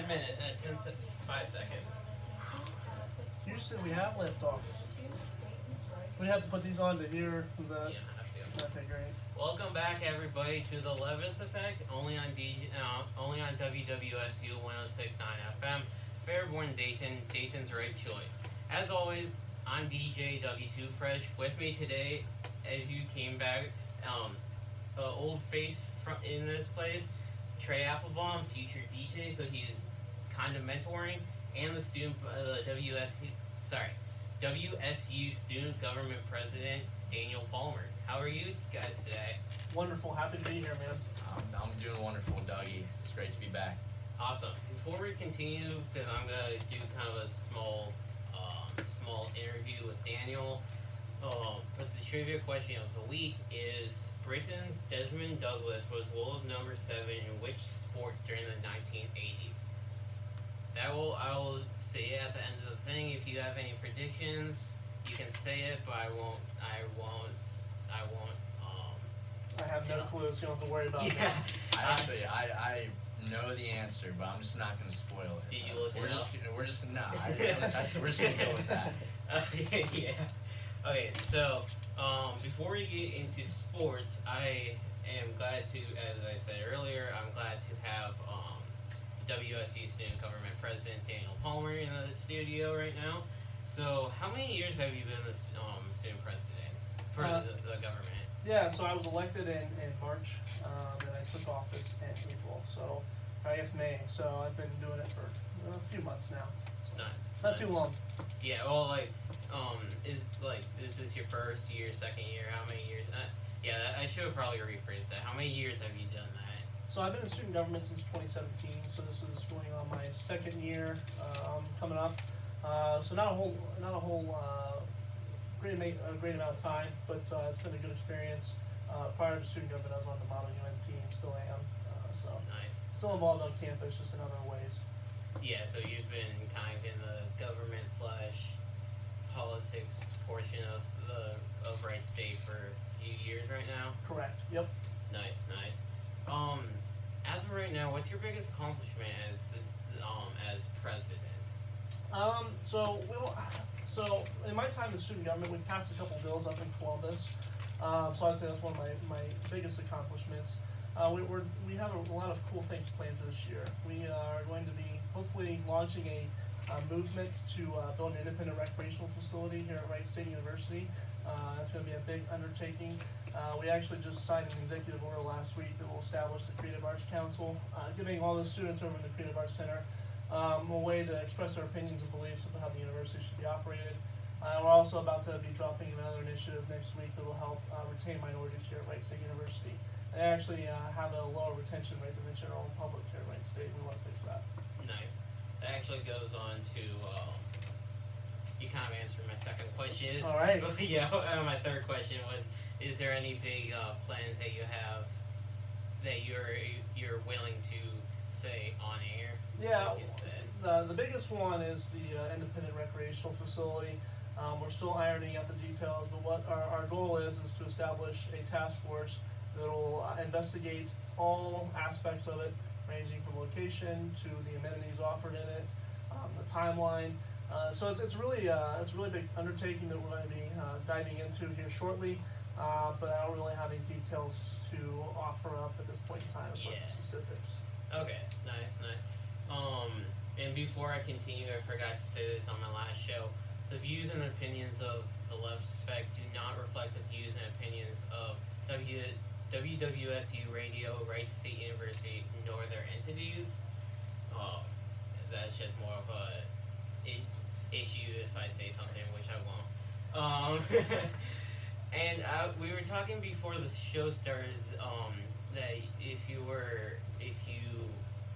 minute, 5 seconds. Houston, we have liftoff. We have to put these on to hear the. Yeah, I have to. Okay, great. Welcome back, everybody, to the Levis Effect, only on WWSU 106.9 FM, Fairborn, Dayton, Dayton's right choice. As always, I'm DJ W2 Fresh. With me today, as you came back, old face in this place, Trey Applebaum, future DJ, so he's kind of mentoring, and the student WSU student government president Daniel Palmer. How are you guys today? Wonderful, happy to be here, man. I'm doing wonderful, Dougie. It's great to be back. Awesome. Before we continue, because I'm gonna do kind of a small interview with Daniel. But the trivia question of the week is: Britain's Desmond Douglas was world number 7 in which sport during the 1980s? I will say it at the end of the thing. If you have any predictions, you can say it, but I won't. I have no clue, so you don't have to worry about Yeah. that. I know the answer, but I'm just not going to spoil it. Did you look it up? We're just gonna go with that. Okay, yeah. Okay, so before we get into sports, I am glad to, as I said earlier, I'm glad to have WSU Student Government President Daniel Palmer in the studio right now. So, how many years have you been the student president for the government? Yeah, so I was elected in March, and I took office in April, so I guess May. So I've been doing it for a few months now. Nice. Not too long. Yeah, well, is this your first year, second year? How many years? I should have probably rephrased that. How many years have you done that? So I've been in student government since 2017. So this is going on my second year coming up. So not a whole great amount of time, but it's been a good experience. Prior to student government, I was on the Model UN team, still am. So Nice. still involved on campus, just in other ways. Yeah, so you've been kind of in the government / politics portion of Wright State for a few years right now. Correct. Yep. Nice. As of right now, what's your biggest accomplishment as president? So in my time in student government, we passed a couple bills up in Columbus. So I'd say that's one of my biggest accomplishments. We have a lot of cool things planned for this year. We are going to be hopefully launching a movement to build an independent recreational facility here at Wright State University. That's going to be a big undertaking. We actually just signed an executive order last week that will establish the Creative Arts Council, giving all the students over in the Creative Arts Center a way to express their opinions and beliefs about how the university should be operated. We're also about to be dropping another initiative next week that will help retain minorities here at Wright State University. They actually have a lower retention rate than the general public here at Wright State. We want to fix that. Nice. That actually goes on to you kind of answered my second question. All right. Yeah, my third question was: is there any big plans that you have that you're willing to say on air? Yeah, like you said. the biggest one is the independent recreational facility. We're still ironing out the details, but what our goal is to establish a task force that will investigate all aspects of it, ranging from location to the amenities offered in it, the timeline. So it's really a big undertaking that we're going to be diving into here shortly. But I don't really have any details to offer up at this point in time as far as the specifics. Okay, nice. And before I continue, I forgot to say this on my last show. The views and opinions of the Levis Effect do not reflect the views and opinions of WWSU Radio, Wright State University, nor their entities. That's just more of a issue if I say something, which I won't. And we were talking before the show started that if you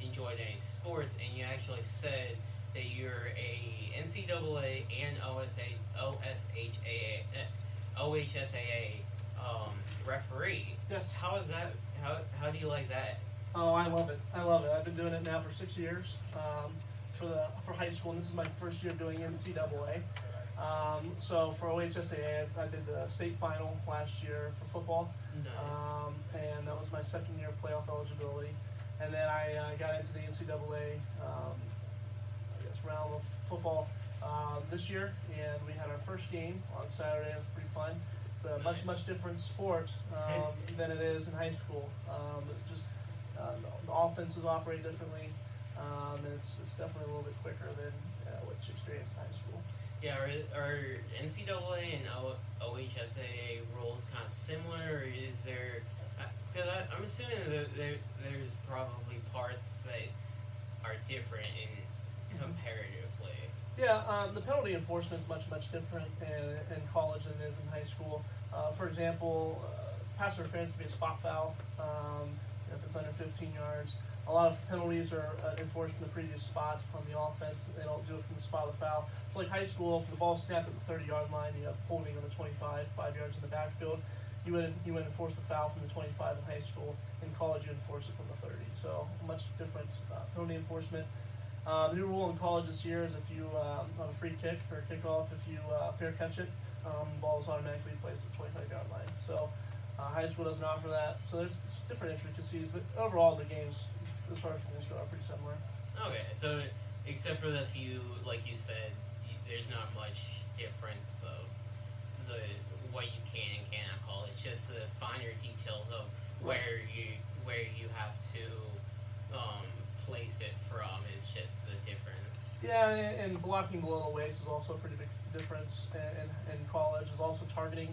enjoyed any sports, and you actually said that you're a NCAA and OHSAA referee. Yes. How is that? How do you like that? Oh, I love it. I've been doing it now for 6 years for high school, and this is my first year doing NCAA. So for OHSAA, I did the state final last year for football. Nice. And that was my second year of playoff eligibility. And then I got into the NCAA football this year, and we had our first game on Saturday. It was pretty fun. It's a much different sport than it is in high school. The offenses operate differently, and it's definitely a little bit quicker than what you experience in high school. Yeah, are NCAA and OHSAA rules kind of similar, or is there? Because I'm assuming that there's probably parts that are different comparatively. Yeah, the penalty enforcement is much different in college than it is in high school. For example, pass interference can be a spot foul if it's under 15 yards. A lot of penalties are enforced from the previous spot on the offense. They don't do it from the spot of the foul. So like high school, if the ball snapped at the 30-yard line, you have holding on the 25, 5 yards in the backfield. You would enforce the foul from the 25 in high school. In college, you enforce it from the 30. So much different penalty enforcement. The new rule in college this year is if you on a free kick or a kickoff, if you fair catch it, the ball is automatically placed at the 25-yard line. So high school doesn't offer that. So there's different intricacies, but overall the games, as far as rules go, are pretty similar. Okay, so except for the few, like you said, there's not much difference of what you can and cannot call. It's just the finer details of where you have to place it from is just the difference. Yeah, and blocking below the waist is also a pretty big difference in college. There's also targeting.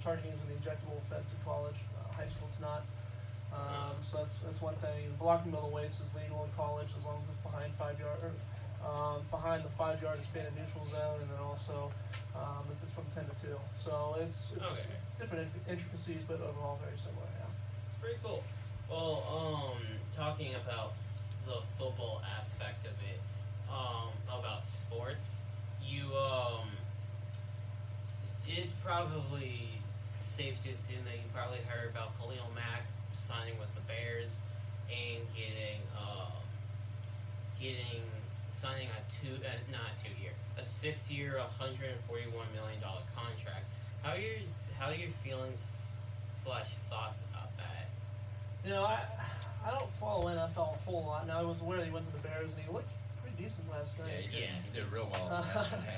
Targeting is an injectable offense in college. High school it's not. So that's one thing. Blocking below the waist is legal in college as long as it's behind behind the 5-yard expanded neutral zone, and then also if it's from 10 to 2. So it's okay. Different intricacies, but overall very similar. Yeah. Pretty cool. Well, talking about the football aspect of it, about sports, it's probably safe to assume that you probably heard about Khalil Mack signing with the Bears and signing a 6-year, $141 million contract. How are your feelings / thoughts about that? You know, I don't follow NFL a whole lot. Now I was aware that he went to the Bears and he looked pretty decent last night. Yeah, he did real well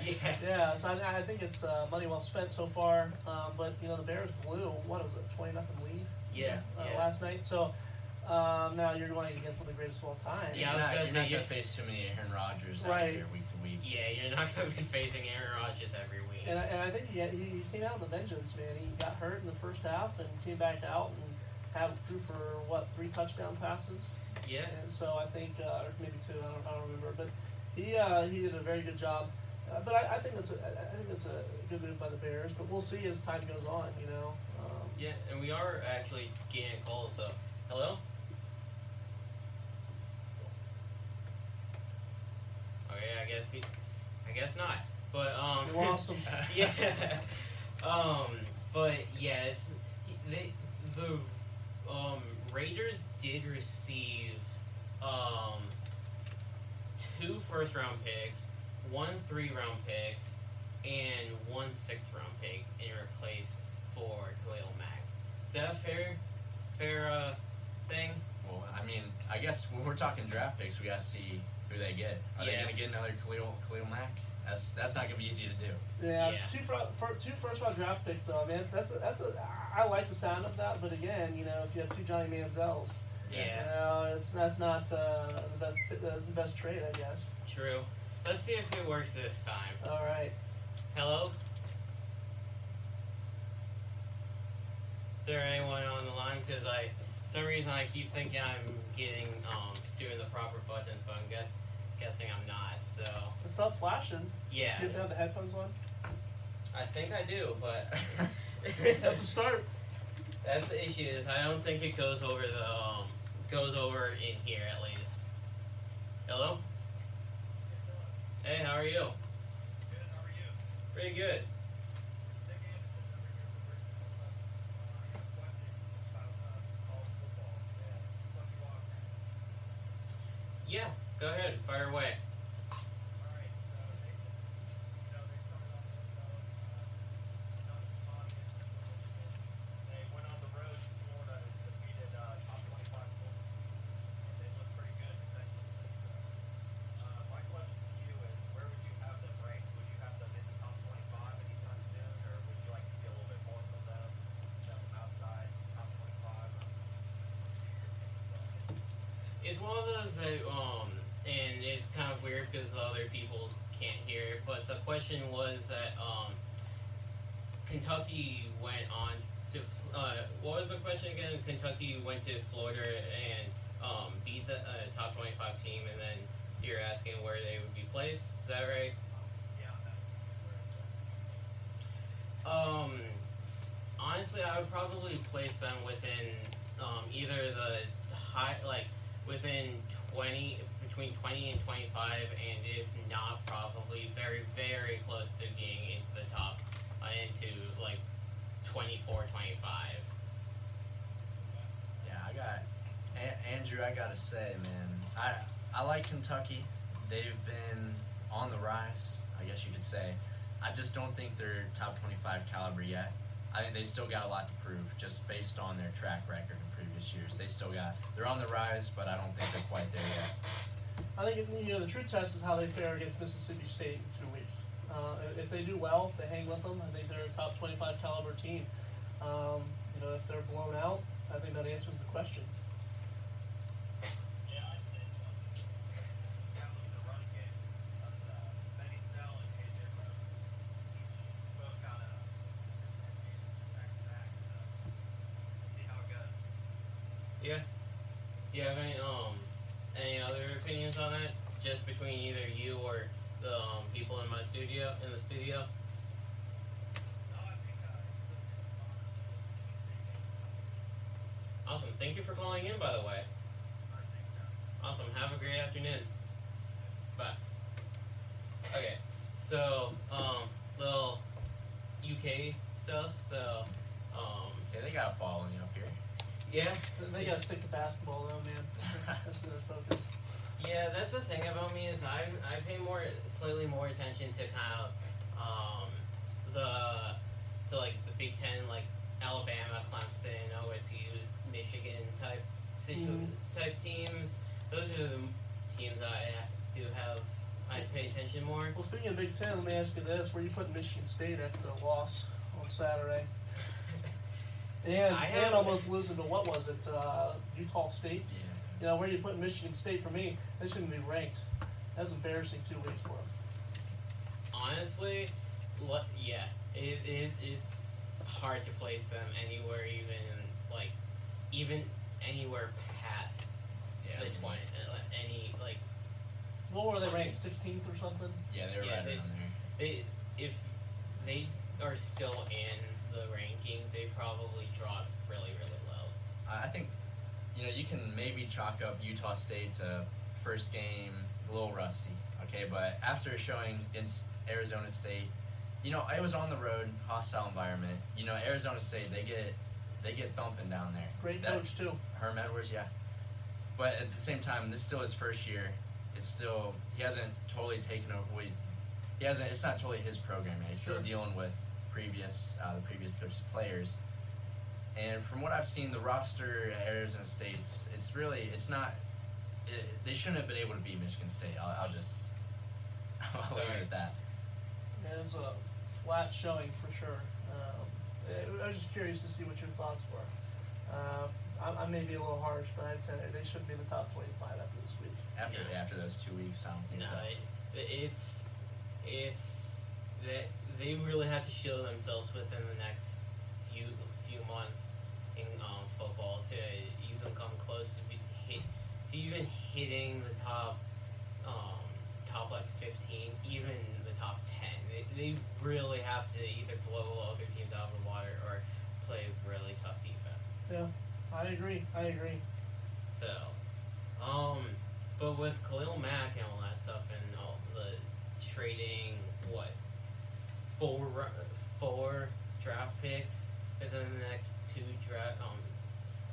yesterday. Yeah. So I think it's money well spent so far. But you know, the Bears blew, what was it, 20-0 lead? Yeah. Last night. So now you're going against one of the greatest of all time. Yeah, You're not gonna face too many Aaron Rodgers out here week to week. Yeah, you're not gonna be facing Aaron Rodgers every week. And I think he came out with a vengeance, man. He got hurt in the first half and came back out and threw for 3 touchdown passes. Yeah. And so I think, or maybe 2, I don't remember, but he did a very good job. But I think that's a good move by the Bears. But we'll see as time goes on. You know. Yeah, and we are actually getting a call. So, hello. Okay, I guess not. But You lost him. Yeah. But yeah, the Raiders did receive 2 first-round picks, 1 3-round picks, and 1 6th-round pick in replace for Khalil Mack. Is that a fair thing? Well, I mean, I guess when we're talking draft picks, we gotta see who they get. Are they gonna get another Khalil Mack? That's not gonna be easy to do. Yeah. 2 first-round draft picks though, man. I like the sound of that, but again, you know, if you have 2 Johnny Manziels, Yeah. you know, that's not the best trade, I guess. True. Let's see if it works this time. All right. Hello? Is there anyone on the line? Because for some reason I keep thinking I'm doing the proper buttons, but I'm guessing I'm not. So It's not flashing. yeah, You have to have the headphones on. I think I do, but That's a start. that's the issue. Is I don't think it goes over in here at least. Hello? Hey, how are you? Good, how are you? Pretty good. Yeah, go ahead, fire away. it's one of those that and it's kind of weird because the other people can't hear it. But the question was that Kentucky went on to what was the question again? Kentucky went to Florida and beat the top 25 team, and then you're asking where they would be placed. Is that right? Yeah, that's Honestly, I would probably place them within either the high, like within 20, between 20 and 25, and if not, probably very, very close to getting into the top, into like 24, 25. Yeah, I got Andrew. I gotta say, man, I like Kentucky. They've been on the rise, I guess you could say. I just don't think they're top 25 caliber yet. I think they still got a lot to prove, just based on their track record in previous years. They're on the rise, but I don't think they're quite there yet. I think the true test is how they fare against Mississippi State in 2 weeks. If they do well, if they hang with them, I think they're a top 25 caliber team. If they're blown out, I think that answers the question. yeah, I'd say so. That was the run game of Benny Snell and AJ Rose. Each both got a back-to-back. See how it goes. Yeah. Do you have any other opinions on that? Just between either you or the people in the studio? No, I think Awesome. Thank you for calling in, by the way. Awesome. Have a great afternoon. Bye. Okay. So, little UK stuff. So, Okay, they got a following up here. yeah. They gotta stick to basketball though, man. That's their focus. Yeah, that's the thing about me is I pay slightly more attention to kind of the Big Ten, like Alabama, Clemson, OSU, Michigan type type teams. Those are the teams I pay attention more. Well, speaking of Big Ten, let me ask you this: where you putting Michigan State after the loss on Saturday? And almost losing to what was it, Utah State? Yeah. Where you put Michigan State for me, they shouldn't be ranked. That's embarrassing 2 weeks for them. Honestly, yeah, it's hard to place them anywhere, even anywhere past Yeah. the 20. What were they ranked? 16th or something? Yeah, they were right around there. If they are still in the rankings, they probably dropped really, really low. I think, you can maybe chalk up Utah State to first game a little rusty, okay? But after showing against Arizona State, it was on the road, hostile environment. Arizona State, they get thumping down there. Great coach too. Herm Edwards, yeah. But at the same time, this is still his first year. He hasn't totally taken over. It's not totally his program yet. He's still dealing with the previous coach's players. And from what I've seen, the roster at Arizona State's, they shouldn't have been able to beat Michigan State. I'll leave it at that. Yeah, it was a flat showing for sure. I was just curious to see what your thoughts were. I may be a little harsh, but I'd say they shouldn't be in the top 25 after this week. After those 2 weeks, I don't think so. It's that they really have to show themselves within the next few months in football to even come close to even hitting the top 15, even the top 10. They really have to either blow other teams out of the water or play really tough defense. Yeah, I agree. So, but with Khalil Mack and all that stuff and all the trading, four draft picks within the next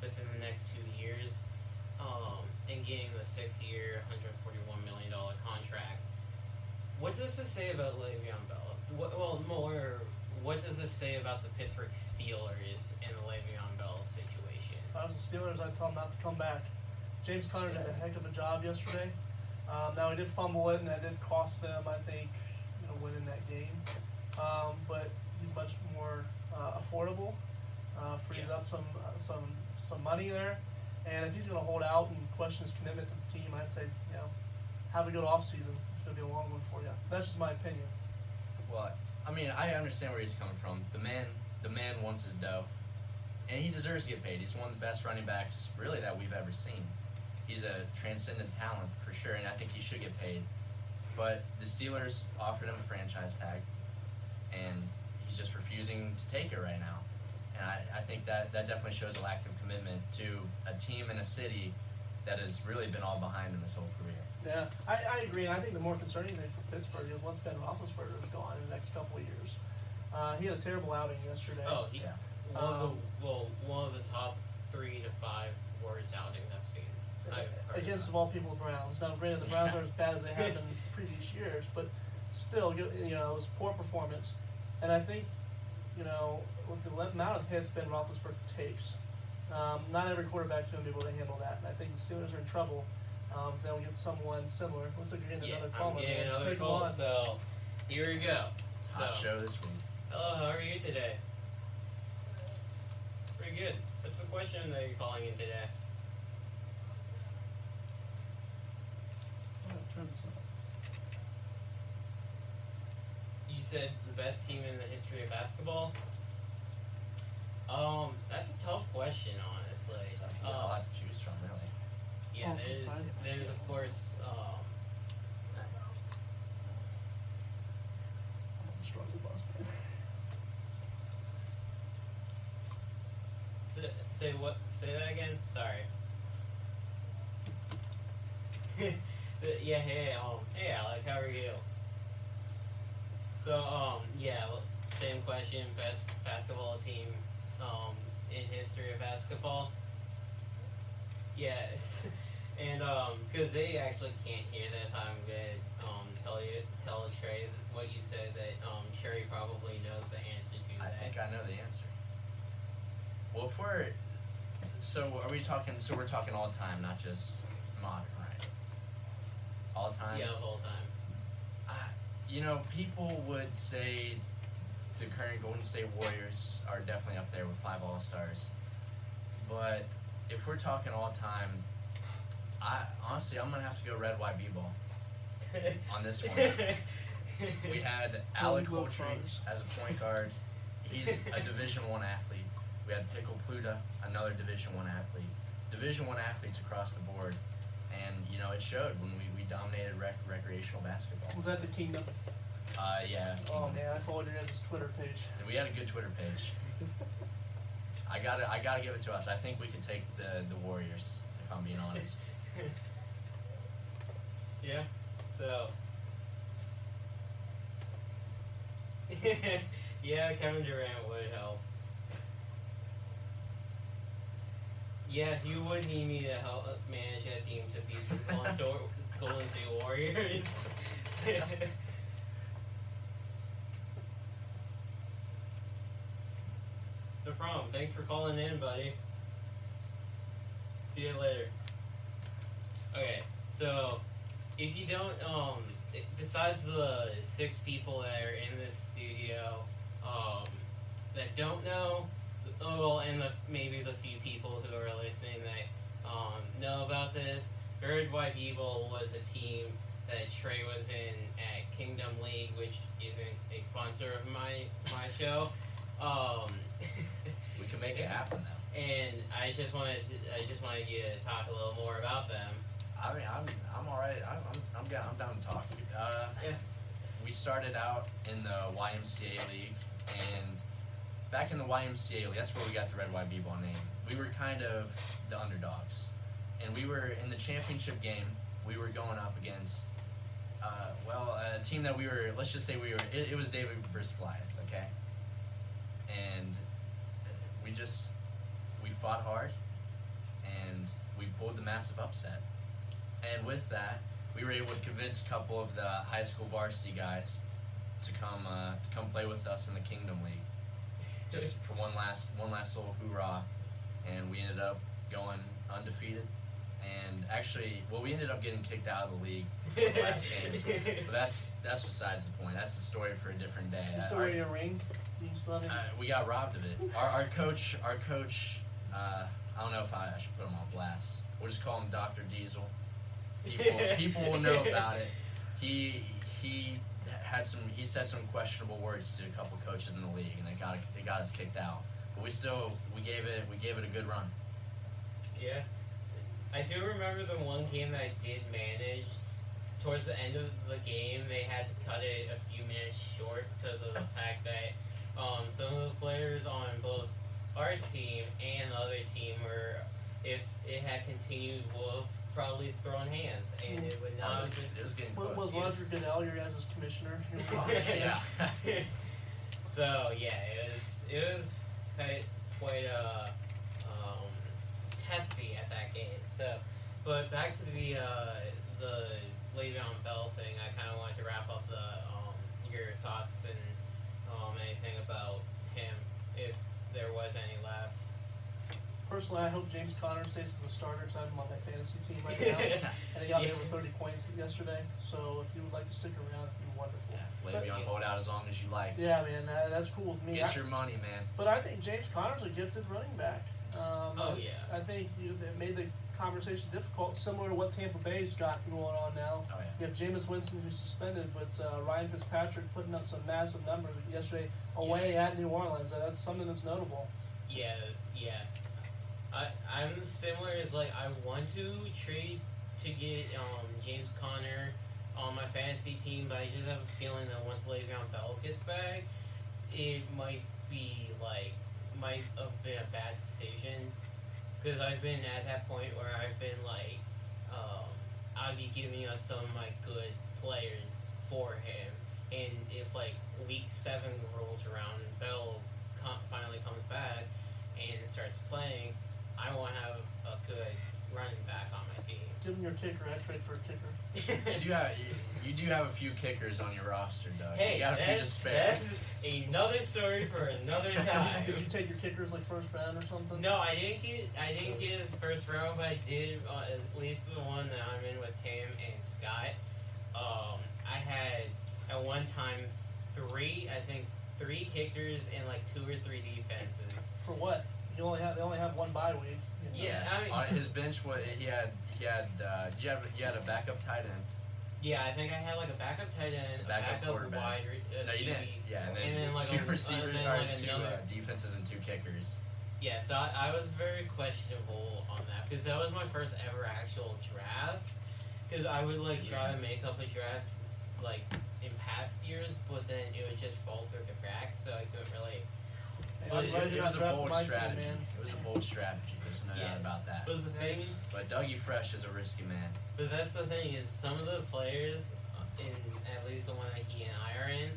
within the next 2 years, and getting the 6-year, $141 million contract. What does this say about Le'Veon Bell? What does this say about the Pittsburgh Steelers and the Le'Veon Bell situation? If I was the Steelers, I'd tell them not to come back. James Conner did a heck of a job yesterday. Now he did fumble it, and that did cost them, I think, winning that game. But he's much more affordable. Frees up some money there. And if he's going to hold out and question his commitment to the team, I'd say, have a good off season. It's going to be a long one for you. That's just my opinion. Well, I mean, I understand where he's coming from. The man wants his dough, and he deserves to get paid. He's one of the best running backs, really, that we've ever seen. He's a transcendent talent for sure, and I think he should get paid. But the Steelers offered him a franchise tag, and he's just refusing to take it right now. And I think that definitely shows a lack of commitment to a team in a city that has really been all behind him his whole career. Yeah, I agree. And I think the more concerning thing for Pittsburgh is once Ben Roethlisberger is gone in the next couple of years. He had a terrible outing yesterday. Oh, Yeah. One of the top 3 to 5 worst outings I've seen. Against, of all people, the Browns. Now, granted, the Browns aren't as bad as they have been in previous years, but still, it was poor performance. And I think, with the amount of hits Ben Roethlisberger takes, not every quarterback's going to be able to handle that. And I think the Steelers are in trouble if they don't get someone similar. Looks like you're getting another call. I'm getting another call, so here we go. Hot show this week. Hello, how are you today? Pretty good. What's the question that you're calling in today? Turn this up. You said the best team in the history of basketball? That's a tough question, honestly. So you got a lot to choose from, really. Yeah, Offensive side. there's of course, Struggle bus. say that again? Sorry. Yeah, hey Alec, how are you? So, same question, best basketball team, in history of basketball. Yeah, and, cause they actually can't hear this, I'm gonna, tell Trey what you said, that, Trey probably knows the answer to I that. think I know the answer. Well, we're talking all time, not just modern, right? All time? Yeah, the whole time. People would say the current Golden State Warriors are definitely up there with 5 All-Stars. But if we're talking all time, honestly, I'm going to have to go red, white, B-ball on this one. We had Alec Holtry as a point guard. He's a Division I athlete. We had Pickle Pluta, another Division I athlete. Division I athletes across the board. And, it showed when we dominated recreational basketball. Was that the Kingdom? Yeah. Oh man, I followed your guys' Twitter page. We had a good Twitter page. I gotta give it to us. I think we could take the Warriors, if I'm being honest. Yeah, so. Yeah, Kevin Durant would help. Yeah, you would need me to help manage that team to beat the Golden State Warriors. No problem. Thanks for calling in, buddy. See you later. Okay, so if you don't, besides the 6 people that are in this studio, that don't know, and maybe the few people who are listening that know about this, Bird White Evil was a team that Trey was in at Kingdom League, which isn't a sponsor of my show. We can make it happen now. And I just wanted you to talk a little more about them. I mean, I'm all right. I'm down to talk. Yeah. We started out in the YMCA league, and back in the YMCA league, that's where we got the Red White B-Ball name. We were kind of the underdogs, and we were in the championship game. We were going up against, a team that let's just say it was David versus Goliath, okay? And we fought hard, and we pulled the massive upset. And with that, we were able to convince a couple of the high school varsity guys to come play with us in the Kingdom League, just for one last little hoorah. And we ended up going undefeated. And actually, we ended up getting kicked out of the league for the last game. But that's besides the point. That's the story for a different day. You still wearing your ring? You still have it? We got robbed of it. Our coach I don't know if I should put him on blast. We'll just call him Dr. Diesel. People will know about it. He said some questionable words to a couple coaches in the league, and it got us kicked out. But we gave it a good run. Yeah. I do remember the one game that I did manage. Towards the end of the game, they had to cut it a few minutes short because of the fact that some of the players on both our team and the other team were, if it had continued, would have probably thrown hands, and it would not. It was getting Was close. Roger Goodell your guys' commissioner? Yeah. So yeah, it was quite testy at that game. So, but back to the Le'Veon Bell thing. I kind of wanted to wrap up your thoughts and anything about him, if there was any left. Personally, I hope James Conner stays as the starter because I'm on my fantasy team right now. And he got me over 30 points yesterday. So if you would like to stick around, it'd be wonderful. Yeah, Le'Veon, hold out as long as you like. Yeah, man, that's cool with me. Get your money, man. But I think James Conner's a gifted running back. Yeah. I think it made the conversation difficult, similar to what Tampa Bay's got going on now. Oh, yeah. You have Jameis Winston who's suspended, but Ryan Fitzpatrick putting up some massive numbers yesterday away at New Orleans. That's something that's notable. Yeah. I'm similar as I want to trade to get James Conner on my fantasy team, but I just have a feeling that once Le'Veon Bell gets back, it might have been a bad decision, because I've been at that point where I've been I'll be giving us some of my good players for him, and if week 7 rolls around and Bell finally comes back and starts playing, I won't have a good running back on my team. Give him your kicker. I'd trade for a kicker. You do have a few kickers on your roster, Doug. Hey, you got a few to spare. that's another story for another time. Did you take your kickers first round or something? No, I didn't get his first round, but I did at least the one that I'm in with him and Scott. I had at one time three kickers and 2 or 3 defenses. For what? They only have one bye week. Yeah, I mean, on his bench, you had a backup tight end. Yeah, I think I had a backup tight end, a backup quarterback. wide. No, you didn't. Yeah, and then two receivers, two defenses, and 2 kickers. Yeah, so I was very questionable on that, because that was my first ever actual draft. Because I would try to make up a draft in past years, but then it would just fall through the cracks, so I couldn't really. It was a bold strategy. It was a bold strategy. There's no doubt about that. But the thing, Dougie Fresh is a risky man. but that's the thing, is some of the players in at least the one that he and I are in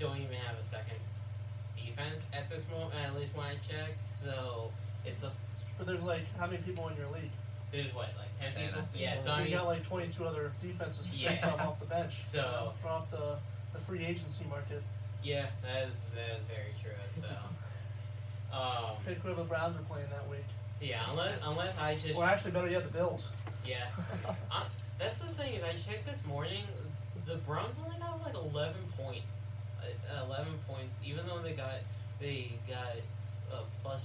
don't even have a second defense at this moment. At least when I checked, so it's a. But there's how many people in your league? There's 10 10, people. I think. Yeah, So you got 22 other defenses to pick from off the bench. So or off the free agency market. yeah, that is very true. So. Just pick whoever the Browns are playing that week. Yeah, unless I just. Or actually, better yet, the Bills. Yeah. That's the thing, is I checked this morning, the Browns only got 11 points. 11 points, even though they got a +5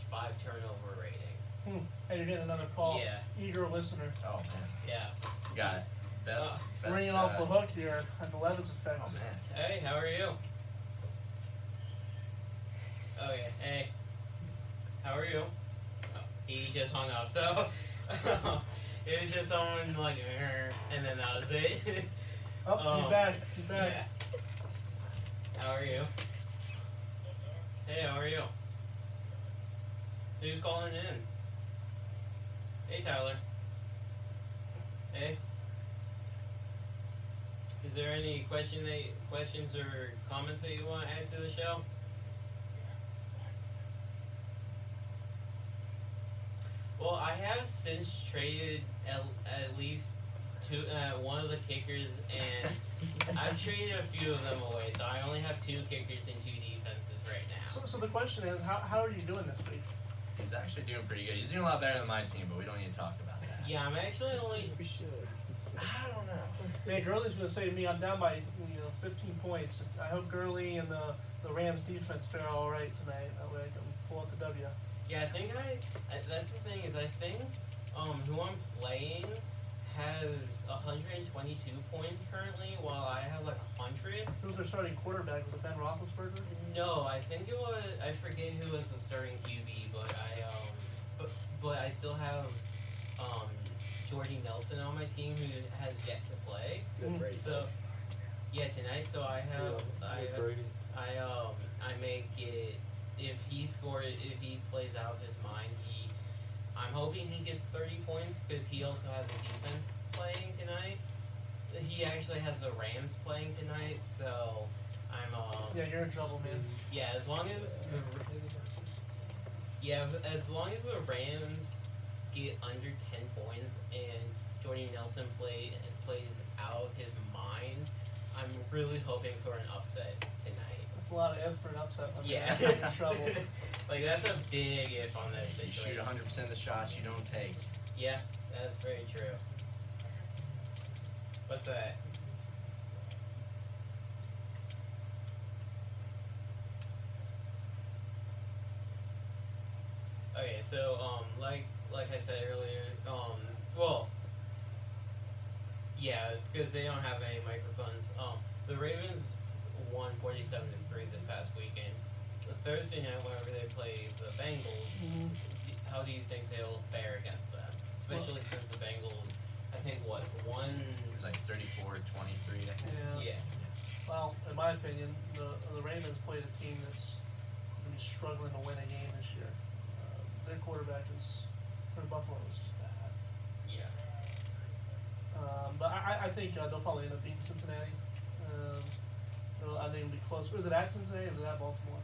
turnover rating. Hey, you're getting another call. Yeah. Eager listener. Oh man. Yeah. Guys, best Ringing off the hook here at the Levis Effect. Oh man. Hey, how are you? Oh yeah. Hey. How are you? Oh, he just hung up. So it was just someone and then that was it. Oh, he's back. He's back. Yeah. How are you? Hey, how are you? Who's calling in? Hey, Tyler. Hey. Is there any questions or comments that you want to add to the show? Well, I have since traded at least one of the kickers, and I've traded a few of them away, so I only have 2 kickers and 2 defenses right now. So the question is, how are you doing this week? He's actually doing pretty good. He's doing a lot better than my team, but we don't need to talk about that. Yeah, I'm actually only. We should. I don't know. Hey, Gurley's going to say to me, I'm down by 15 points. I hope Gurley and the Rams defense fare all right tonight. That way I can pull out the W. Yeah, I think that's the thing is I think who I'm playing has 122 points currently, while I have like 100. Who was their starting quarterback? Was it Ben Roethlisberger? No, I think it was I forget who was the starting QB, but I still have um Jordy Nelson on my team who has yet to play. Mhm. So yeah, tonight. So I have Brady. I may get if he plays out of his mind. I'm hoping he gets 30 points because he also has a defense playing tonight. He actually has the Rams playing tonight, so I'm Yeah, you're in trouble, man. yeah, as long as the Rams get under 10 points and Jordy Nelson plays out of his mind, I'm really hoping for an upset tonight. That's a lot of ifs for an upset. My man. Yeah. You're in trouble. Like that's a big if on this You shoot situation. 100% of the shots you don't take. Yeah, that's very true. What's that? Okay, so like I said earlier, well, yeah, because they don't have any microphones. The Ravens won 47-3 this past weekend. The Thursday night, whenever they play the Bengals, Mhm. how do you think they'll fare against them? Especially since the Bengals, I think what one. It was like 34-23, I think. Yeah. Yeah. Well, in my opinion, the Ravens played a team that's going to be struggling to win a game this year. Their quarterback is for Buffalo is just bad. Yeah. But I think they'll probably end up beating Cincinnati. I think it'll be close. Is it at Cincinnati? Or is it at Baltimore?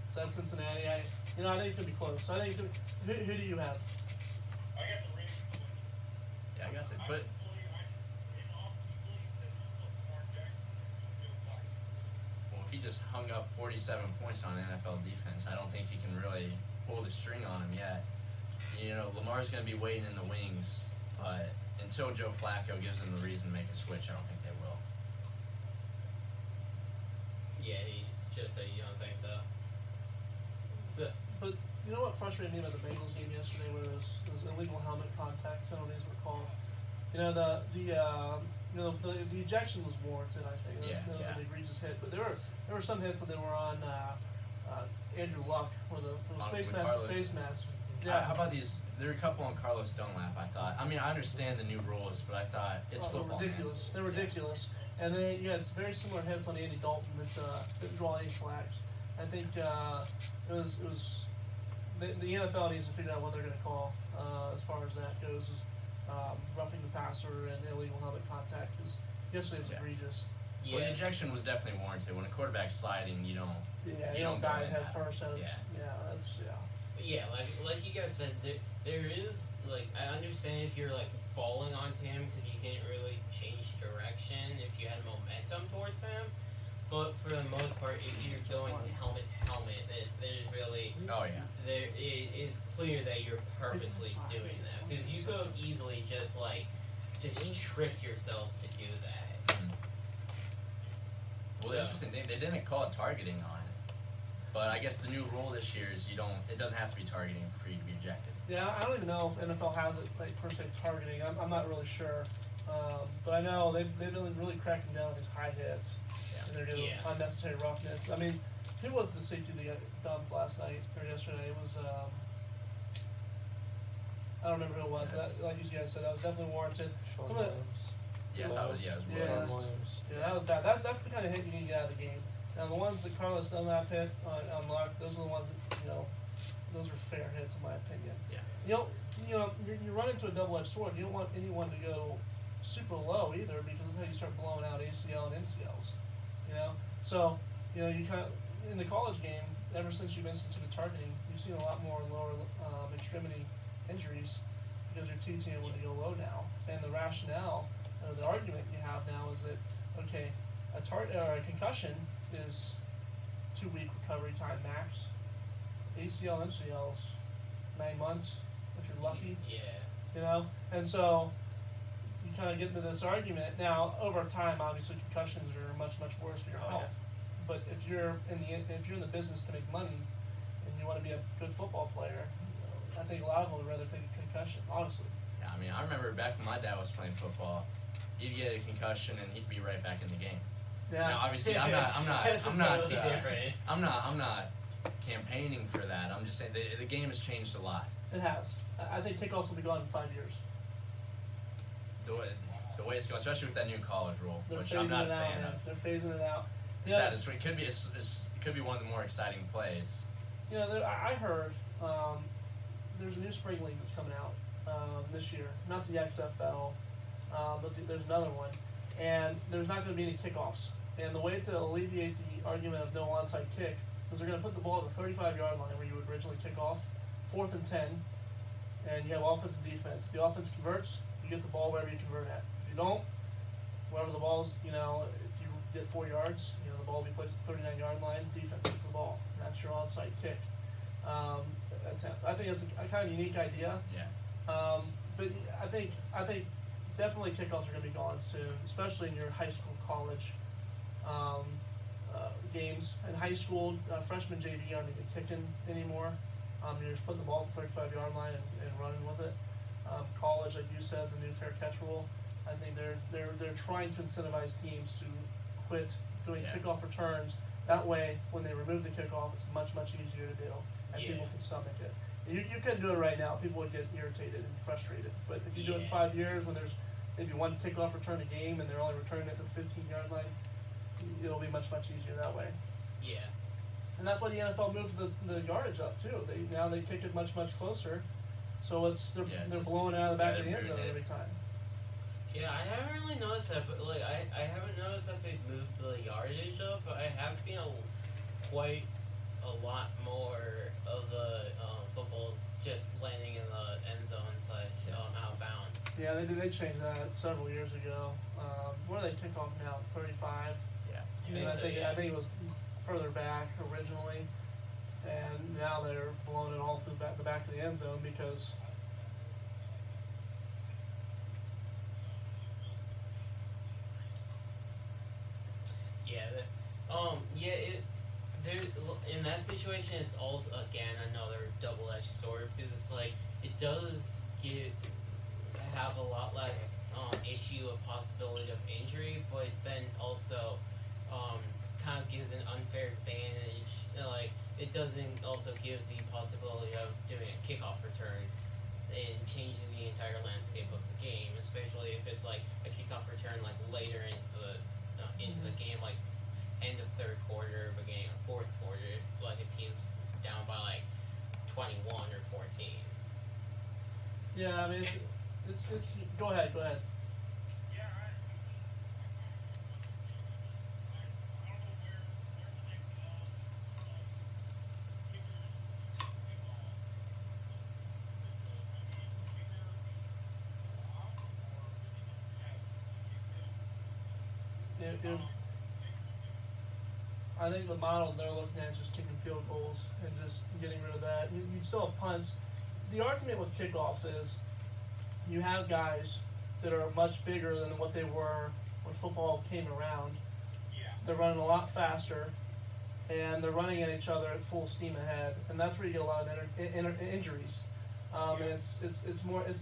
It's at Cincinnati. I think it's gonna be close. So I think it's gonna, who do you have? I got the Ravens to win. Yeah, I guess it. I But believe that Lamar Jackson is going to fight. well, if he just hung up 47 points on NFL defense, I don't think he can really pull the string on him yet. Lamar's going to be waiting in the wings, but until Joe Flacco gives him the reason to make a switch, I don't think they will. Yeah, he just said you don't think so. So But you know what frustrated me about the Bengals game yesterday, where those illegal helmet contact penalties were called. The ejection was warranted. I think that was an egregious hit, but there were some hits that were on Andrew Luck where the Honestly, face with mask. Carlos- Face mask. How about these? There were a couple on Carlos Dunlap, I thought. I mean, I understand the new rules, but I thought it's football. They're ridiculous. Man. They're ridiculous. And then you had very similar hits on Andy Dalton that didn't draw any flags. I think it was the NFL needs to figure out what they're going to call as far as that goes. Is roughing the passer and illegal helmet contact. Because yesterday was Yeah. egregious. yeah. Well, the ejection was definitely warranted. When a quarterback's sliding, you don't. Yeah, You you don't don't go dive in head that. first. That's, Yeah. that's Yeah, like you guys said, there is like I understand if you're like falling onto him because you can't really change direction if you had momentum towards him, but for the most part, if you're going helmet to helmet, there's really Oh yeah. it's clear that you're purposely doing that because you could easily just trick yourself to do that. Well, So- interesting. They didn't call it targeting on it, but I guess the new rule this year is it doesn't have to be targeting for you to be ejected. Yeah, I don't even know if NFL has it like per se targeting. I'm not really sure, but I know they've been really cracking down on these high hits, and they're doing Yeah. unnecessary roughness. I mean, who was the safety that got dumped last night or yesterday? It was I don't remember who it was. But Yes. like you guys said, that was definitely warranted. Sean Some of the- Williams. Yeah, that was Yeah. Sean Williams. Yeah, that was bad. That's the kind of hit you need to get out of the game. Now the ones that Carlos Dunlap hit on Luck, those are the ones that those are fair hits in my opinion. Yeah. You run into a double-edged sword. You don't want anyone to go super low either because that's how you start blowing out ACL and MCLs. So you kind of in the college game. Ever since you've instituted targeting, you've seen a lot more lower extremity injuries because you're teaching able to go low now. And the rationale, or the argument you have now is that okay, a concussion is 2-week recovery time max. ACL, MCLs, 9 months if you're lucky. Yeah. And so you kind of get into this argument. Now, over time, obviously, concussions are much worse for your Oh, health. yeah. But if you're in the business to make money, and you want to be a good football player, I think a lot of them would rather take a concussion, honestly. Yeah, I mean, I remember back when my dad was playing football, he'd get a concussion and he'd be right back in the game. Yeah. Now, obviously, I'm not different. I'm not campaigning for that. I'm just saying the game has changed a lot. It has. I think kickoffs will be gone in 5 years. The way it's going, especially with that new college rule, They're which phasing I'm not it a out, fan man. of. They're phasing it out. It's sad. It could be one of the more exciting plays. You know, I heard there's a new spring league that's coming out this year. Not the XFL, but there's another one. And there's not going to be any kickoffs. And the way to alleviate the argument of no onside kick is they're going to put the ball at the 35-yard line where you would originally kick off, 4th and 10, and you have offense and defense. If the offense converts, you get the ball wherever you convert at. If you don't, wherever the ball's, if you get 4 yards, the ball will be placed at the 39-yard line, defense gets the ball. And that's your onside kick attempt. I think it's a kind of unique idea. Yeah. But I think definitely kickoffs are going to be gone soon, especially in your high school, college games. In high school, freshman JV aren't even kicking anymore. You're just putting the ball at the 35-yard line and running with it. College, like you said, the new fair catch rule. I think they're trying to incentivize teams to quit doing kickoff returns. That way, when they remove the kickoff, it's much easier to do, and people can stomach it. You couldn't do it right now. People would get irritated and frustrated. But if you do it in 5 years, when there's maybe one kickoff return a game, and they're only returning it to the 15-yard line, it'll be much easier that way. Yeah. And that's why the NFL moved the yardage up too. Now they kick it much closer, so they're blowing it out of the back of the end zone every time. Yeah, I haven't really noticed that, but I haven't noticed that they've moved the yardage up, but I have seen quite a lot more of the footballs just landing in the end zone out of bounds. Yeah, they changed that several years ago. Where do they kick off now? 35. Yeah. I think it was further back originally, and now they're blowing it all through the back of the end zone because. In that situation, it's also again another double-edged sword because it's like it does have a lot less issue of possibility of injury, but then also kind of gives an unfair advantage. Like it doesn't also give the possibility of doing a kickoff return and changing the entire landscape of the game, especially if it's like a kickoff return like later into the game, like end of third quarter, beginning of fourth quarter, if like a team's down by like 21 or 14. Yeah, I mean it's go ahead. Yeah, I don't know where they fall. I think the model they're looking at is just kicking field goals and just getting rid of that. You still have punts. The argument with kickoffs is you have guys that are much bigger than what they were when football came around. Yeah. They're running a lot faster, and they're running at each other at full steam ahead, and that's where you get a lot of injuries. And it's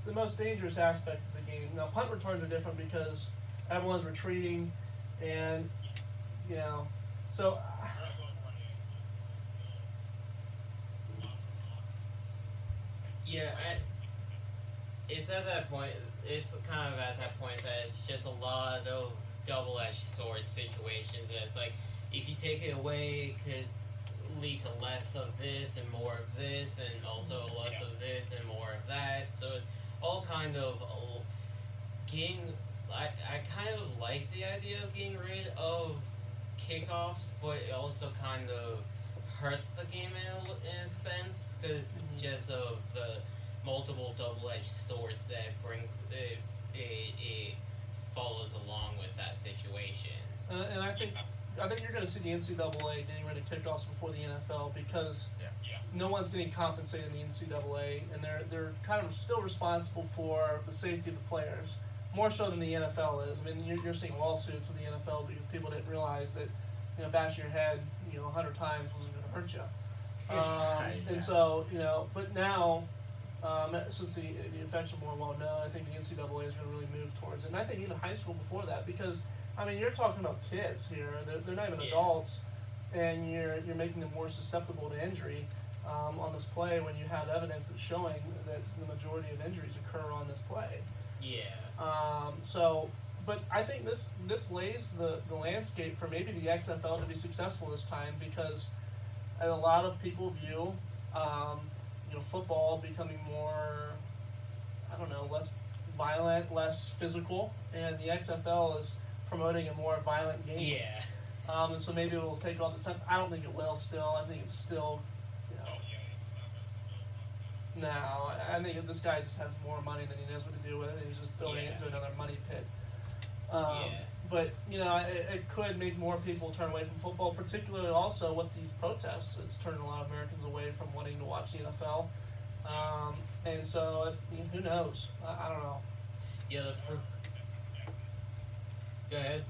the most dangerous aspect of the game. Now punt returns are different because everyone's retreating, and so. Yeah, it's at that point. It's kind of at that point that it's just a lot of double-edged sword situations. That it's like if you take it away, it could lead to less of this and more of this, and also less of this and more of that. So it's all kind of getting. I kind of like the idea of getting rid of kickoffs, but it also kind of hurts the game in a sense because just of the multiple double-edged swords that brings it follows along with that situation. And I think you're going to see the NCAA getting rid of kickoffs before the NFL because no one's getting compensated in the NCAA, and they're kind of still responsible for the safety of the players, more so than the NFL is. I mean, you're seeing lawsuits with the NFL because people didn't realize that bashing your head 100 times wasn't going to hurt you. Yeah. And so, but now, since the effects are more well known, I think the NCAA is going to really move towards it. And I think even high school before that, because I mean, you're talking about kids here; they're not even adults, and you're making them more susceptible to injury on this play when you have evidence that's showing that the majority of injuries occur on this play. Yeah. But I think this lays the landscape for maybe the XFL to be successful this time, because a lot of people view football becoming more, I don't know, less violent, less physical, and the XFL is promoting a more violent game. Yeah. And so maybe it will take on this time. I don't think it will. Still, I think it's still. No, I think this guy just has more money than he knows what to do with it. He's just throwing it into another money pit. But it could make more people turn away from football, particularly also with these protests. It's turning a lot of Americans away from wanting to watch the NFL. And so, who knows? I don't know. Yeah. Go ahead.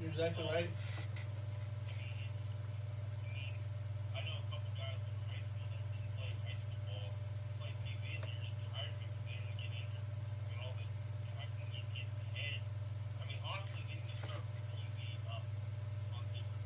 You're exactly right. I know a couple guys from high school that didn't play high school ball, played Pee Wee, and they're just tired because they didn't get injured. I mean, all the tackling you get in the head. I mean, honestly, they need to start Pee Wee up on different.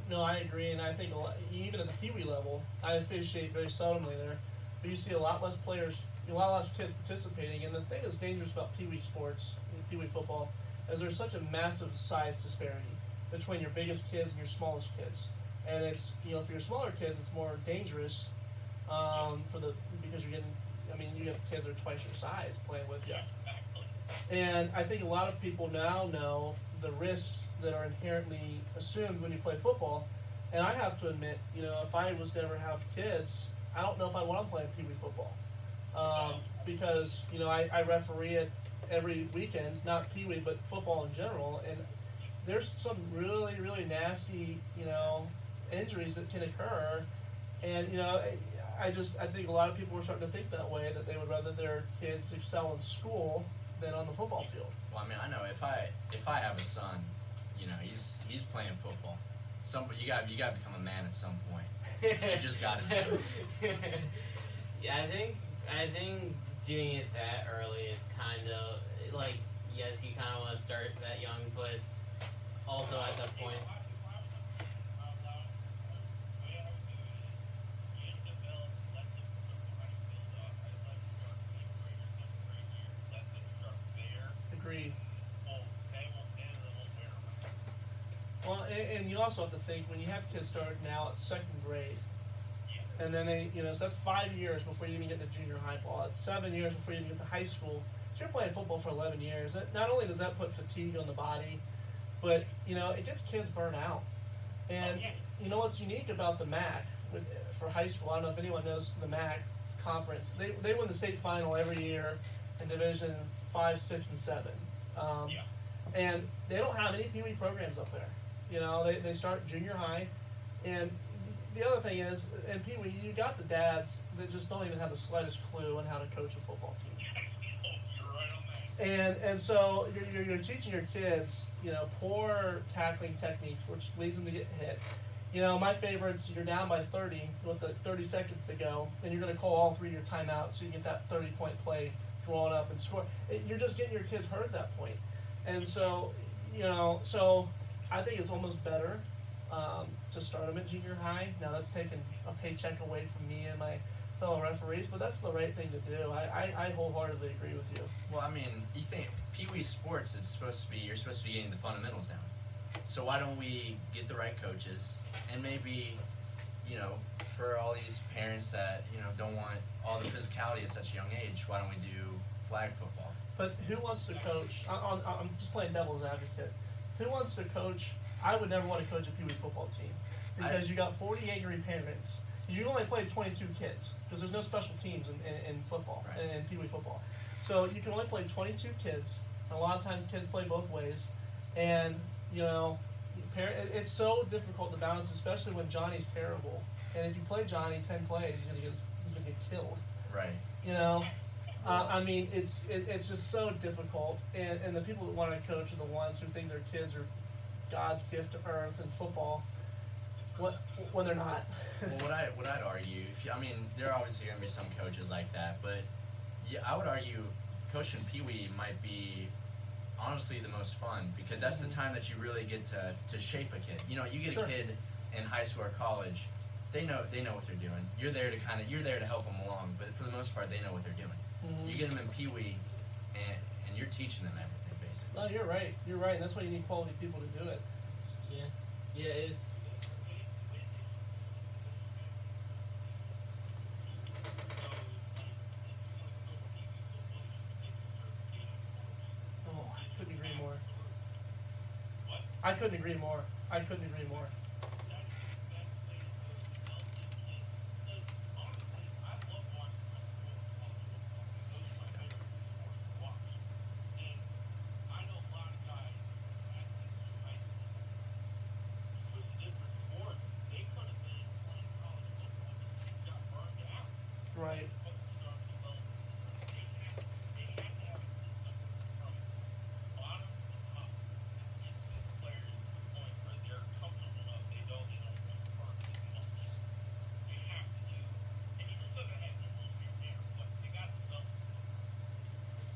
No, I agree, and I think even at the Pee Wee level, I officiate very seldomly there, but you see a lot less players, a lot less kids participating. And the thing that's dangerous about Pee Wee sports, Pee Wee football, is there's such a massive size disparity between your biggest kids and your smallest kids. And it's, for your smaller kids, it's more dangerous because you're getting, you have kids that are twice your size playing with you. And I think a lot of people now know the risks that are inherently assumed when you play football. And I have to admit, if I was to ever have kids, I don't know if I want to play Pee Wee football. Because, I referee it every weekend, not Pee Wee, but football in general, and there's some really, really nasty, injuries that can occur, and I think a lot of people are starting to think that way, that they would rather their kids excel in school than on the football field. Well, I know if I have a son, he's playing football. You got to become a man at some point. You just got to do it. Yeah, I think doing it that early is kind of like, yes, you kind of want to start that young, but it's also at that point. Agreed. Well, and you also have to think, when you have kids start now at second grade, and then they, so that's 5 years before you even get to junior high ball. It's 7 years before you even get to high school. So you're playing football for 11 years. Not only does that put fatigue on the body, but, it gets kids burnt out. And, what's unique about the MAC for high school, I don't know if anyone knows the MAC conference. They win the state final every year in Division 5, 6, and 7. And they don't have any Pee Wee programs up there. They start junior high, and the other thing is, in Pee Wee, you got the dads that just don't even have the slightest clue on how to coach a football team. And so you're teaching your kids, poor tackling techniques, which leads them to get hit. My favorites, you're down by 30 with 30 seconds to go, and you're going to call all 3 of your timeouts so you get that 30-point play drawn up and score. You're just getting your kids hurt at that point. And so, so I think it's almost better to start them at junior high. Now that's taking a paycheck away from me and my fellow referees, but that's the right thing to do. I wholeheartedly agree with you. Well, you think Pee Wee sports is you're supposed to be getting the fundamentals down. So why don't we get the right coaches, and maybe, for all these parents that, don't want all the physicality at such a young age, why don't we do flag football? But who wants to coach? I'm just playing devil's advocate. Who wants to coach? I would never want to coach a Pee Wee football team, because you got 40 angry parents. because you only play 22 kids because there's no special teams in football Right. in Pee Wee football, so you can only play 22 kids. And a lot of times kids play both ways, and you know, it's so difficult to balance, especially when Johnny's terrible. And if you play Johnny 10 plays, he's gonna get killed. Right. You know, I mean, it's just so difficult, and the people that want to coach are the ones who think their kids are God's gift to earth and football. When they're not. Well, what I'd argue, I mean, there are obviously going to be some coaches like that, but yeah, I would argue coaching Pee Wee might be honestly the most fun because that's the time that you really get to shape a kid. You know, you get Sure. a kid in high school or college, they know what they're doing. You're there to help them along, but for the most part, they know what they're doing. Mhm. You get them in Pee Wee, and you're teaching them everything basically. No, you're right. You're right, and that's why you need quality people to do it. Yeah. Yeah. It's, Oh, I couldn't agree more. I couldn't agree more. I couldn't agree more. Right.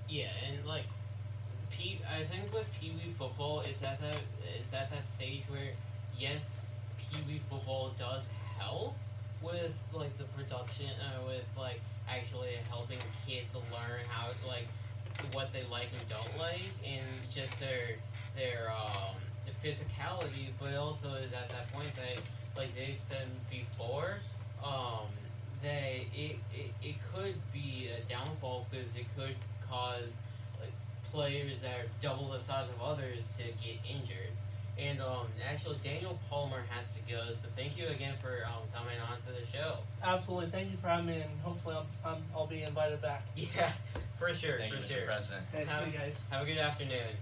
yeah, and like I think with Pee Wee football, it's at that stage where yes, Pee Wee football does help with like the production, with like actually helping kids learn how like what they like and don't like, and just their physicality. But also is at that point that like they said before, that it could be a downfall because it could cause like players that are double the size of others to get injured. And actually, Daniel Palmer has to go. So thank you again for coming on to the show. Absolutely. Thank you for having me, and hopefully I'll be invited back. Yeah, for sure. Thank you, for Mr. sure. President. Thanks, see you guys. Have a good afternoon.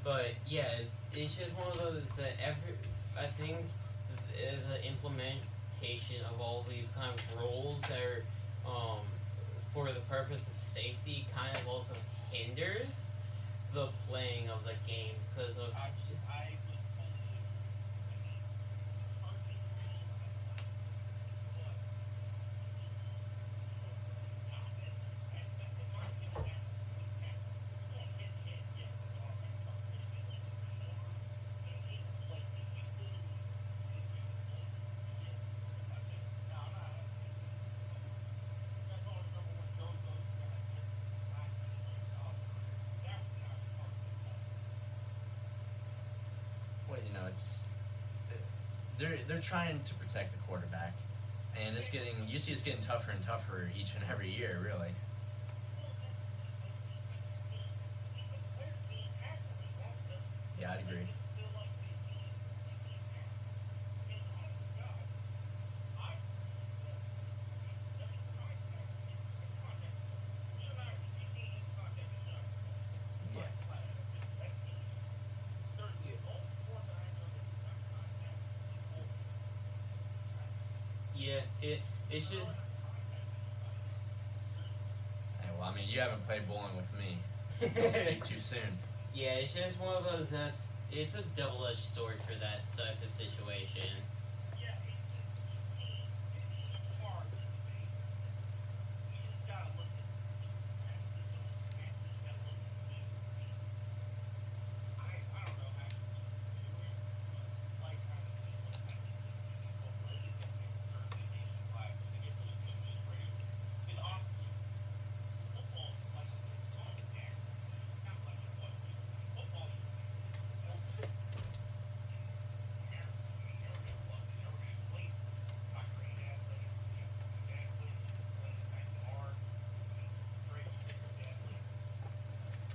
But yeah, it's just one of those that I think the implementation of all these kind of rules that are for the purpose of safety kind of also hinders the playing of the game because of Well, you know, they're trying to protect the quarterback, and it's getting tougher and tougher each and every year, really. Yeah, I'd agree. Yeah. yeah, it should. Hey, well, I mean, you haven't played bowling with me. Don't speak too soon. Yeah, it's just one of those it's a double-edged sword for that type of situation.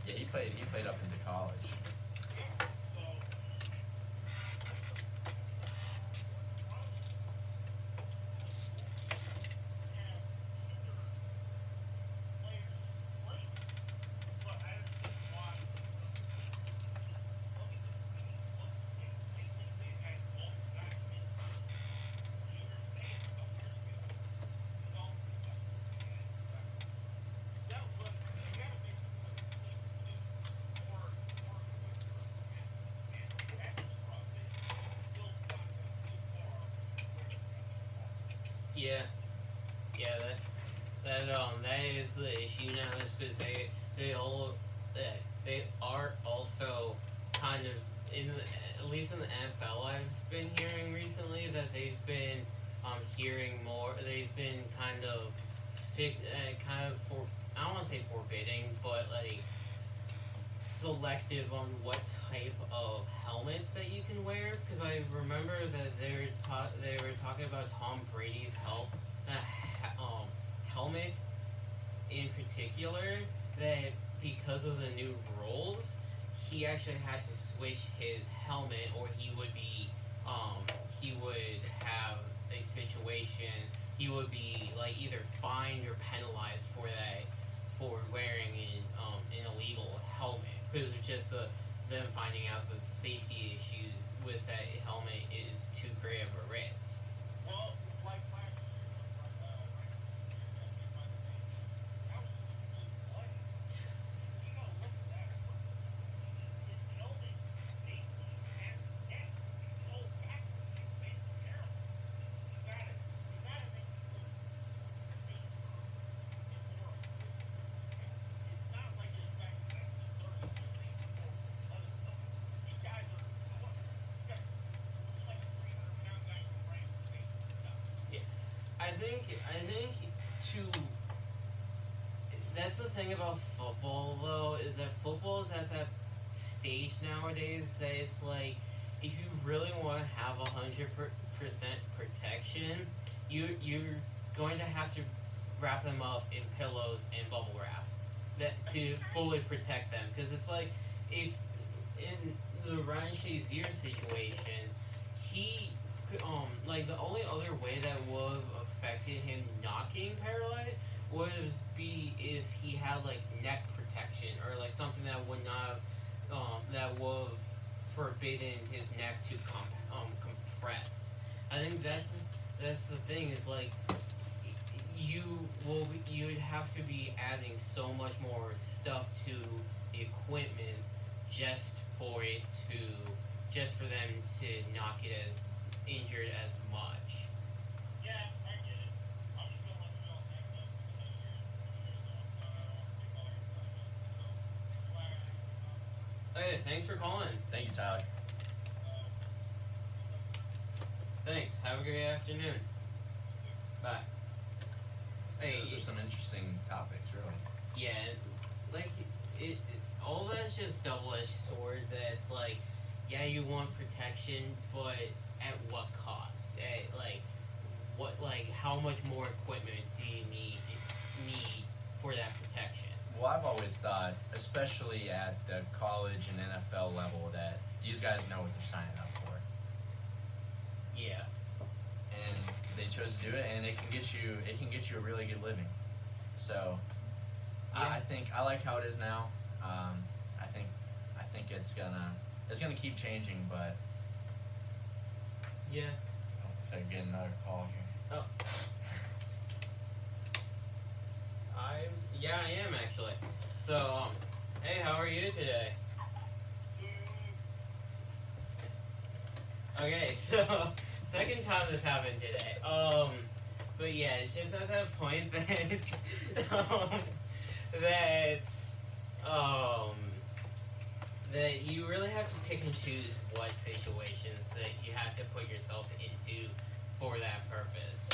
Yeah, he played up into college. Yeah, yeah, that is the issue now, is because they all they are also kind of at least in the NFL I've been hearing recently that they've been hearing more. They've been kind of kind of for I don't want to say forbidding, but like selective on what type of helmets that you can wear. Because I remember that they were talking about Tom Brady's helmet in particular, that because of the new rules, he actually had to switch his helmet, or he would have a situation. He would be like either fined or penalized for that, for wearing an illegal helmet, because of just them finding out that the safety issues with that helmet is too great of a risk. Well, like last year, that was a good play. You gotta look at that. It only made me half net. It's so backwards. It made me terrible. You gotta make it look safer and more efficient. It's not like it's back in 1930s when they before other stuff. These guys are, what? It's like 300-pound guys who ran basic stuff. Yeah, I think to that's the thing about football, though, is that football is at that stage nowadays that it's like, if you really want to have 100% protection, you're going to have to wrap them up in pillows and bubble wrap that to fully protect them. Because it's like, if in the Ryan Shazier situation, he like the only other way that would have affected him not getting paralyzed would be if he had like neck protection, or like something that would not that would have forbidden his neck to compress. I think that's the thing, is like you'd have to be adding so much more stuff to the equipment just for them to not get as injured as much. Yeah, I get it. I'm just gonna let you know that for 10 years, 20 years old, so I don't want to take all your time. So, glad I asked. Hey, thanks for calling. Thank you, Tyler. Thanks. Have a great afternoon. Bye. Hey, Those are some interesting topics, really. yeah, like all that's just double-edged sword. That's like, yeah, you want protection, but at what cost? How much more equipment do you need for that protection? Well, I've always thought, especially at the college and NFL level, that these guys know what they're signing up for. Yeah. And they chose to do it, and it can get you a really good living. So, Yeah. I think I like how it is now. I think it's gonna keep changing, but Yeah. looks like I'm getting another call here. Oh. I am actually. So, hey, how are you today? Okay, so second time this happened today. But yeah, it's just at that point that you really have to pick and choose what situations that you have to put yourself into for that purpose.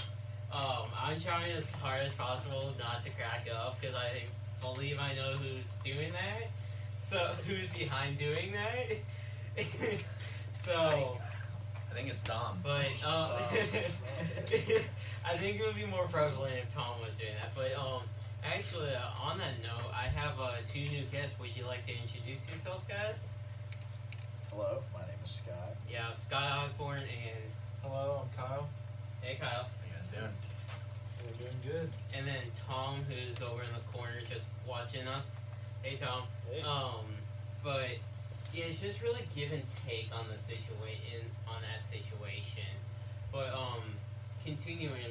I'm trying as hard as possible not to crack up, because I believe I know who's doing that. So who's behind doing that? So. I think it's Tom. But I think it would be more prevalent if Tom was doing that. But actually, on that note, I have two new guests. Would you like to introduce yourself, guys? Hello, my name is Scott. Yeah, Scott Osborne and Hello, I'm Kyle. hey Kyle, How you guys doing? We're doing good. and then Tom, who's over in the corner just watching us. Hey Tom. Hey. But yeah, it's just really give and take on the on that situation. But continuing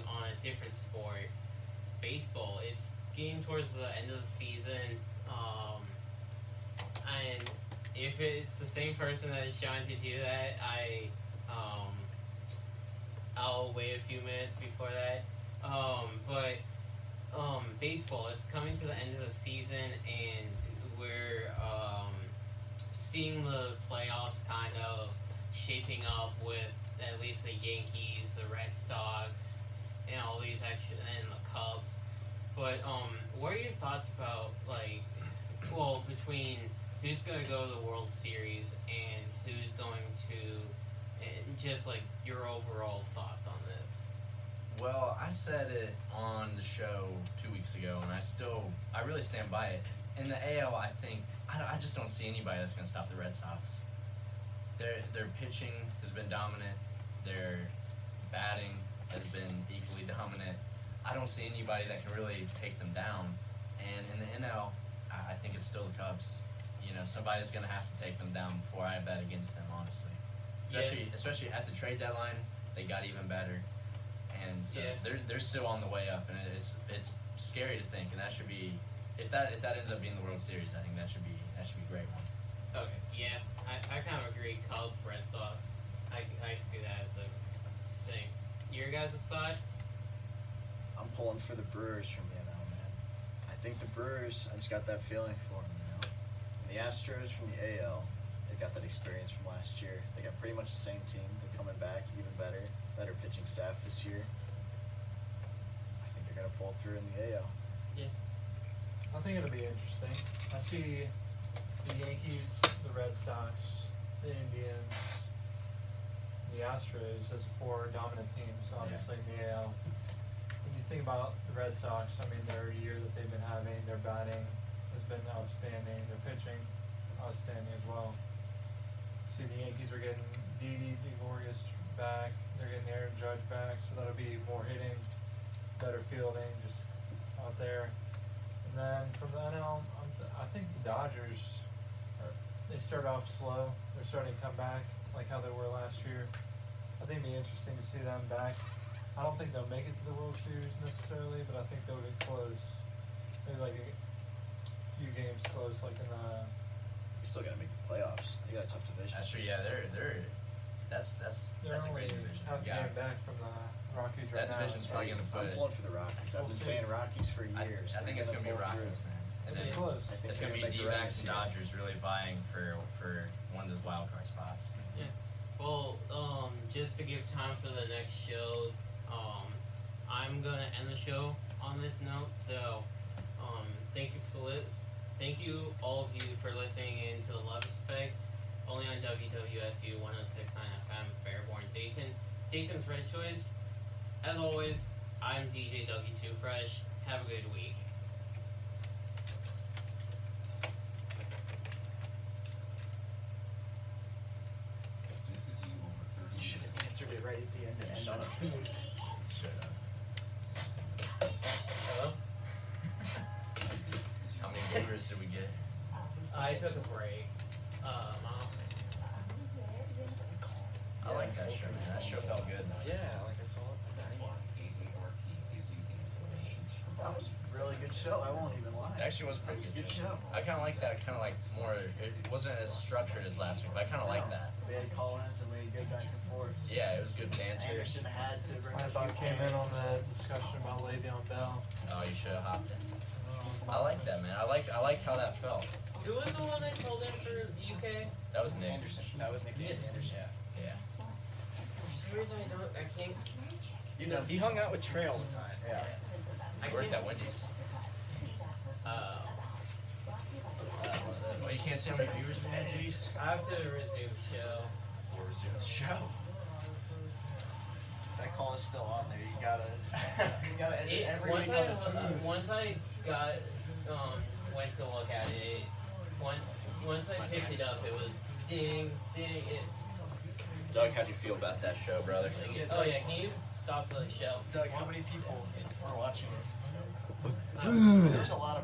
on a different sport, baseball. It's getting towards the end of the season, and if it's the same person that is trying to do that, I'll wait a few minutes before that. But baseball, it's coming to the end of the season, and we're seeing the playoffs kind of shaping up with at least the Yankees, the Red Sox, and all these extra, and the Cubs. But what are your thoughts about between who's gonna go to the World Series and who's going to, and just like your overall thoughts on this? Well, I said it on the show 2 weeks ago, and I really stand by it. In the AL, I just don't see anybody that's going to stop the Red Sox. Their pitching has been dominant. Their batting has been equally dominant. I don't see anybody that can really take them down. And in the NL, I think it's still the Cubs. Somebody's going to have to take them down before I bet against them, honestly. Especially at the trade deadline, they got even better. And so they're still on the way up, and it's scary to think, and that should be, if that ends up being the World Series, I think that should be a great one. Okay, yeah, I kind of agree. Cubs, Red Sox, I see that as a thing. Your guys' thought? I'm pulling for the Brewers from the NL, man. I think the Brewers, I just got that feeling for them, And the Astros from the AL, they got that experience from last year. They got pretty much the same team. They're coming back even better pitching staff this year. I think they're gonna pull through in the AL. Yeah. I think it'll be interesting. I see the Yankees, the Red Sox, the Indians, the Astros as four dominant teams, obviously, in the AL. When you think about the Red Sox, I mean, their year that they've been having, their batting has been outstanding, their pitching outstanding as well. See, the Yankees are getting Didi Gregorius back, they're getting Aaron Judge back, so that'll be more hitting, better fielding, just out there. And then from the NL, I think the Dodgers, they start off slow. They're starting to come back like how they were last year. I think it'd be interesting to see them back. I don't think they'll make it to the World Series necessarily, but I think they'll get close. Maybe like a few games close, like in the. They still gotta make the playoffs. They got a tough division. That's true. Yeah, that's a only great division. half a game back from the Rockies right That now. division's probably gonna I'm put. pulling for the Rockies. I've been saying Rockies for years. I think it's gonna be pull through. Rockies, man. And It'll be then close. I think it's they're gonna be make the run D-backs this and year. Dodgers really vying for one of those wild card spots. Well, just to give time for the next show, I'm gonna end the show on this note. So, thank you all of you for listening in to the Levis Effect, only on WWSU 106.9 FM, Fairborn, Dayton, Dayton's Red Choice. As always, I'm DJ W2 Fresh. Have a good week. You should have answered it right at the end and end on a Shut up. Hello? How many viewers did we get? I took a break. Mom. I like that show, man. That show felt good. Yeah, like I saw it. That was a really good show. I won't even lie. It actually was a pretty Good show. I kind of like that, more, it wasn't as structured as last week, but I kind of like that. We had call-ins and we had good back and forth. Yeah, it was good banter. Anderson had to bring I a about few came in points. on the discussion about Le'Veon Bell. Oh, you should have hopped in. I like that, man. I liked how that felt. Who was the one that sold in for UK? That was Nick. Anderson. That was Nick Anderson. Yeah. For some reason I can't. You know, He hung out with Trey all the time. yeah. I worked at Wendy's. Well, you can't see how many viewers we had, Jace? I have to resume show. We'll resume the show. That call is still on there. You gotta edit every Once week. once I got went to look at it, once I picked it up, it was ding ding. Doug, how'd you feel about that show, brother? Oh yeah, can you stop the show? Doug, how many people are watching it? There's a lot of